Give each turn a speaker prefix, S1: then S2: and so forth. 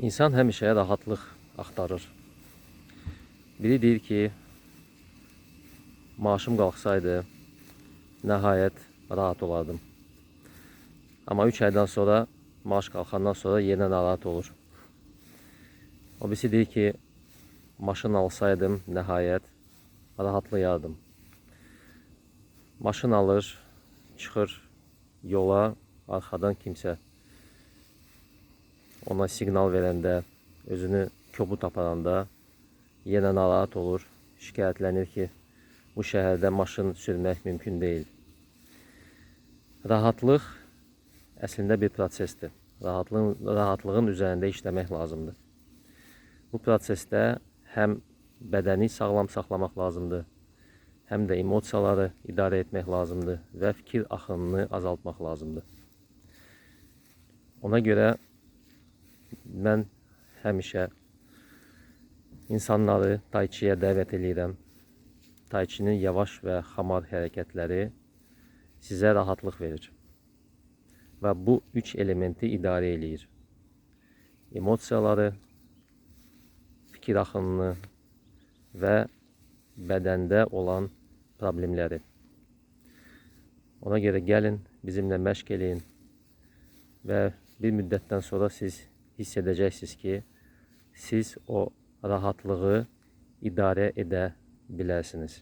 S1: İnsan həmişə rahatlıq axtarır. Biri deyir ki, maaşım qalxsaydı, nəhayət rahat olardım. Amma 3 aydan sonra, maaş qalxandan sonra yenə narahat olur. O birisi deyir ki, maşın alsaydım, nəhayət rahatlayardım. Maşın alır, çıxır yola, arxadan kimsə ona siqnal verəndə, özünü kobud aparanda yenə narahat olur, şikayətlənir ki, bu şəhərdə maşın sürmək mümkün deyil. Rahatlıq əslində bir prosesdir. Rahatlığın üzərində işləmək lazımdır. Bu prosesdə həm bədəni sağlam saxlamaq lazımdır, həm də emosiyaları idarə etmək lazımdır və fikir axınını azaltmaq lazımdır. Ona görə mən həmişə insanları Tai Chi'yə dəvət edirəm. Tai Chi'nin yavaş və xamar hərəkətləri sizə rahatlıq verir. Və bu üç elementi idarə edir. Emosiyaları, fikir axınını və bədəndə olan problemləri. Ona görə gəlin, bizimlə məşq eləyin və bir müddətdən sonra siz hiss edəcəksiniz ki, siz o rahatlığı idarə edə bilərsiniz.